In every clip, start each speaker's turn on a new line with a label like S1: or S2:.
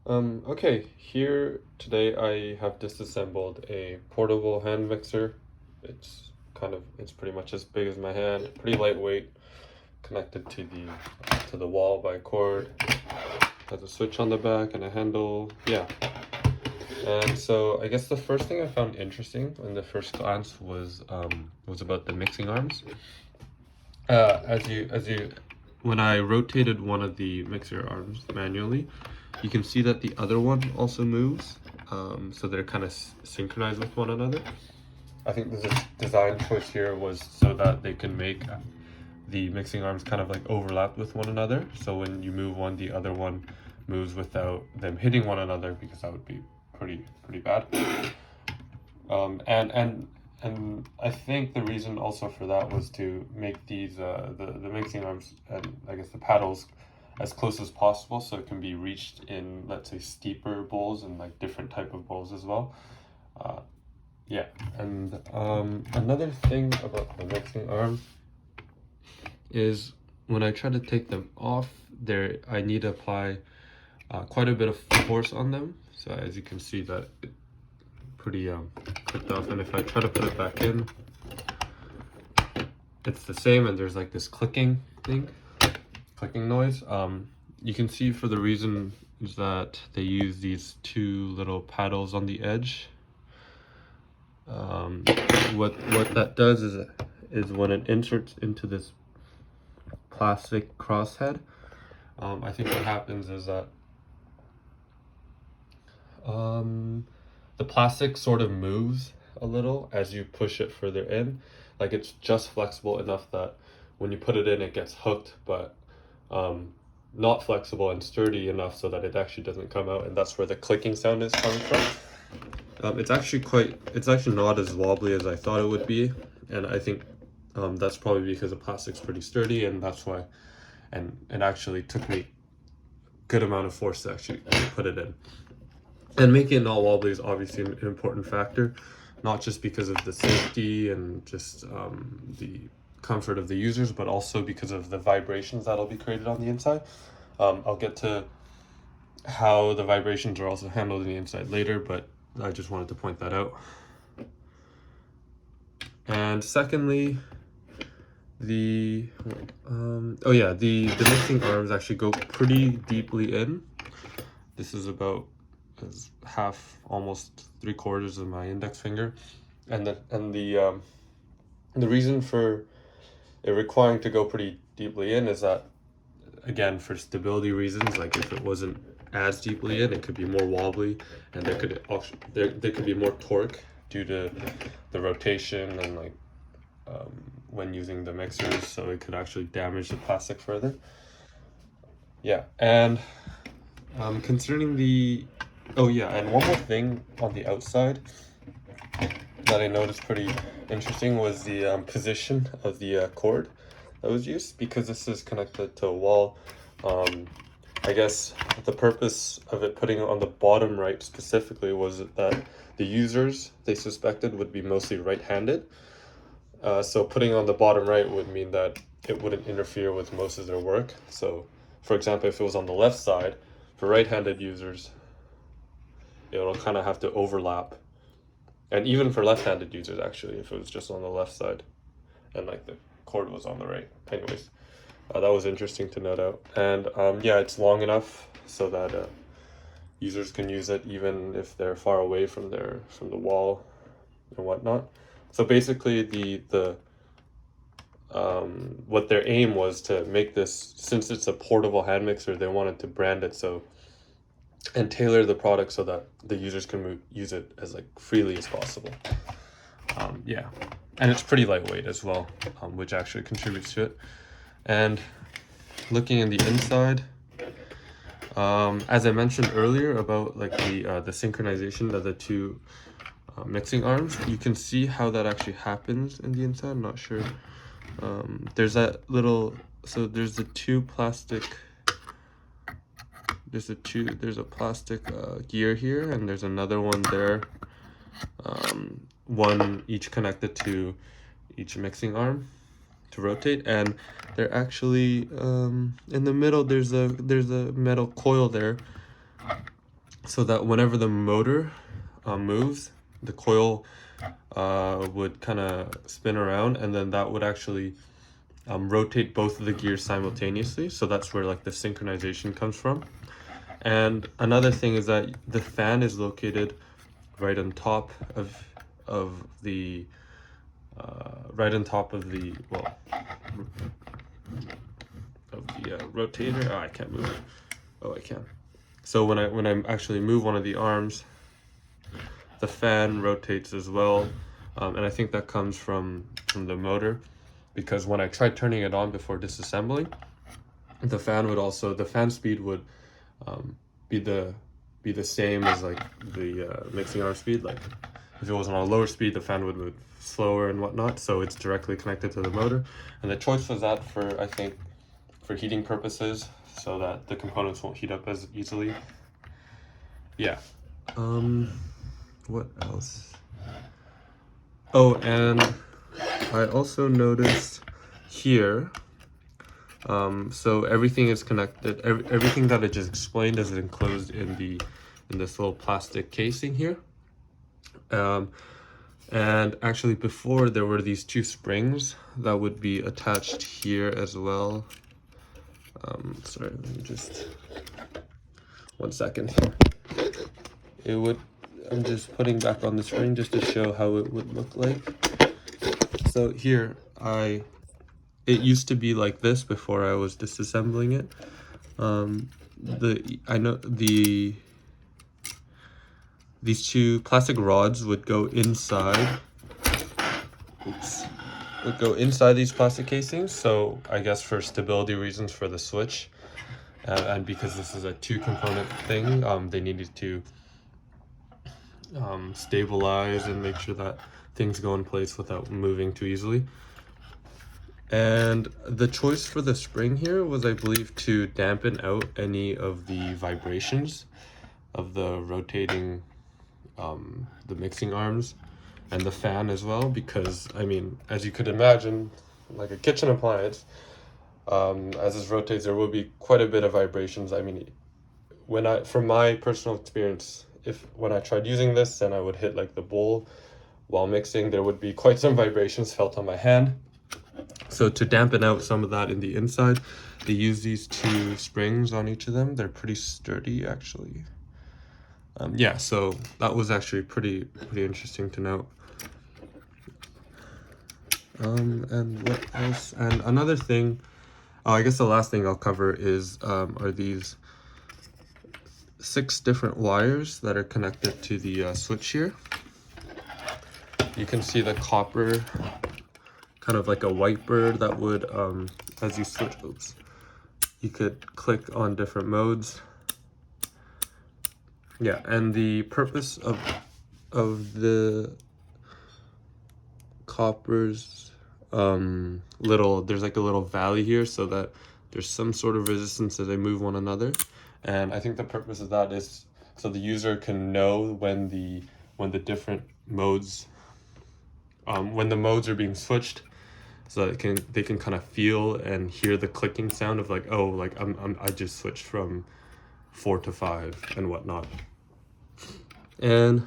S1: Okay, here today I have disassembled a portable hand mixer. It's pretty much as big as my hand, pretty lightweight, connected to the wall by a cord. Has a switch on the back and a handle. Yeah. And so I guess the first thing I found interesting in the first glance was about the mixing arms. As you when I rotated one of the mixer arms manually, you can see that the other one also moves, so they're kind of synchronized with one another. I think the design choice here was so that they can make the mixing arms kind of like overlap with one another. So when you move one, the other one moves without them hitting one another, because that would be pretty bad. And I think the reason also for that was to make these the mixing arms and I guess the paddles as close as possible, so it can be reached in, let's say, steeper bowls and like different type of bowls as well. Uh, yeah, and another thing about the mixing arms is when I try to take them off, I need to apply quite a bit of force on them. So as you can see that pretty clicked off, and if I try to put it back in, it's the same, and there's like this clicking noise. You can see for the reason is that they use these two little paddles on the edge. What that does is when it inserts into this plastic crosshead, I think what happens is that the plastic sort of moves a little as you push it further in. Like, it's just flexible enough that when you put it in, it gets hooked, but not flexible and sturdy enough so that it actually doesn't come out, and that's where the clicking sound is coming from. It's actually not as wobbly as I thought it would be, and I think that's probably because the plastic's pretty sturdy, and that's why. And it actually took me a good amount of force to actually put it in. And making it not wobbly is obviously an important factor, not just because of the safety and just the comfort of the users, but also because of the vibrations that'll be created on the inside. I'll get to how the vibrations are also handled on the inside later, but I just wanted to point that out. And secondly, the mixing arms actually go pretty deeply in. This is about as half, almost 3/4 of my index finger, and the reason for it requiring to go pretty deeply in is that, again, for stability reasons. Like, if it wasn't as deeply in, it could be more wobbly, and there could be more torque due to the rotation and like when using the mixers, so it could actually damage the plastic further. Yeah, and concerning the and one more thing on the outside that I noticed pretty interesting was the position of the cord that was used, because this is connected to a wall. I guess the purpose of it putting it on the bottom right specifically was that the users, they suspected, would be mostly right-handed. So putting on the bottom right would mean that it wouldn't interfere with most of their work. So, for example, if it was on the left side, for right-handed users, it'll kind of have to overlap. And even for left-handed users, actually, if it was just on the left side and like the cord was on the right. Anyways, that was interesting to note out. And yeah, it's long enough so that users can use it even if they're far away from the wall and whatnot. So basically, the what their aim was to make this, since it's a portable hand mixer, they wanted to brand it so and tailor the product so that the users can use it as like freely as possible. Yeah, and it's pretty lightweight as well, which actually contributes to it. And looking in the inside, as I mentioned earlier about like the synchronization of the two mixing arms, you can see how that actually happens in the inside. I'm not sure. There's that little, so there's the two plastic, there's a plastic gear here, and there's another one there, one each connected to each mixing arm to rotate, and they're actually in the middle there's a metal coil there, so that whenever the motor moves, the coil would kind of spin around, and then that would actually rotate both of the gears simultaneously. So that's where like the synchronization comes from. And another thing is that the fan is located right on top of the rotator. Oh, I can't move it. Oh, I can. So when I actually move one of the arms, the fan rotates as well, and I think that comes from the motor, because when I tried turning it on before disassembling, the fan speed would be the same as like the mixing arm speed. Like if it was on a lower speed, the fan would move slower and whatnot. So it's directly connected to the motor, and the choice was that for, I think, for heating purposes, so that the components won't heat up as easily. Yeah. What else? Oh, and I also noticed here, so everything is connected. Everything that I just explained is enclosed in this little plastic casing here. And actually before there were these two springs that would be attached here as well. Sorry, let me just 1 second here. I'm just putting back on the spring just to show how it would look like. So here, it used to be like this before I was disassembling it. These two plastic rods would go inside. Would go inside these plastic casings. So I guess for stability reasons for the switch, and because this is a two-component thing, they needed to stabilize and make sure that things go in place without moving too easily. And the choice for the spring here was, I believe, to dampen out any of the vibrations of the rotating the mixing arms and the fan as well, because I mean, as you could imagine, like a kitchen appliance, as this rotates, there will be quite a bit of vibrations. I mean, from my personal experience, when I tried using this and I would hit like the bowl while mixing, there would be quite some vibrations felt on my hand. So to dampen out some of that in the inside, they use these two springs on each of them. They're pretty sturdy, actually. Yeah, so that was actually pretty interesting to note. And what else? And another thing, I guess the last thing I'll cover is are these 6 different wires that are connected to the switch here. You can see the copper, kind of like a white bird that would, as you switch, you could click on different modes. Yeah, and the purpose of the copper's there's like a little valley here, so that there's some sort of resistance as they move one another. And I think the purpose of that is so the user can know when the different modes, when the modes are being switched, so that they can kind of feel and hear the clicking sound of like, oh, like I just switched from 4 to 5 and whatnot. And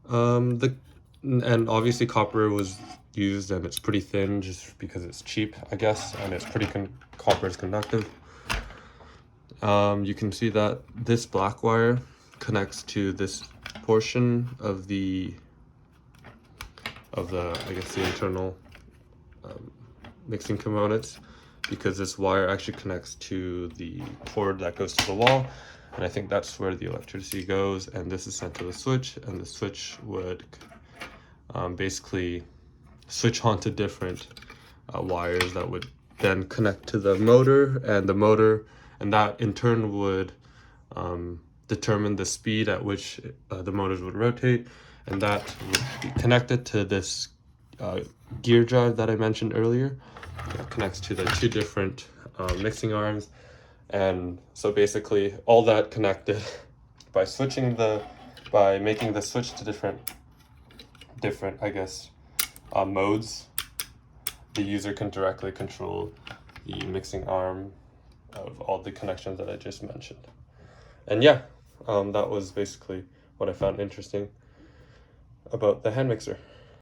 S1: and obviously copper was used, and it's pretty thin just because it's cheap, I guess, and it's copper is conductive. You can see that this black wire connects to this portion of the I guess the internal mixing components, because this wire actually connects to the cord that goes to the wall, and I think that's where the electricity goes, and this is sent to the switch, and the switch would basically switch onto different wires that would then connect to the motor, and that in turn would determine the speed at which the motors would rotate, and that would be connected to this gear drive that I mentioned earlier. It connects to the 2 different mixing arms, and so basically all that connected by making the switch to different I guess modes, the user can directly control the mixing arm of all the connections that I just mentioned. And yeah, that was basically what I found interesting about the hand mixer.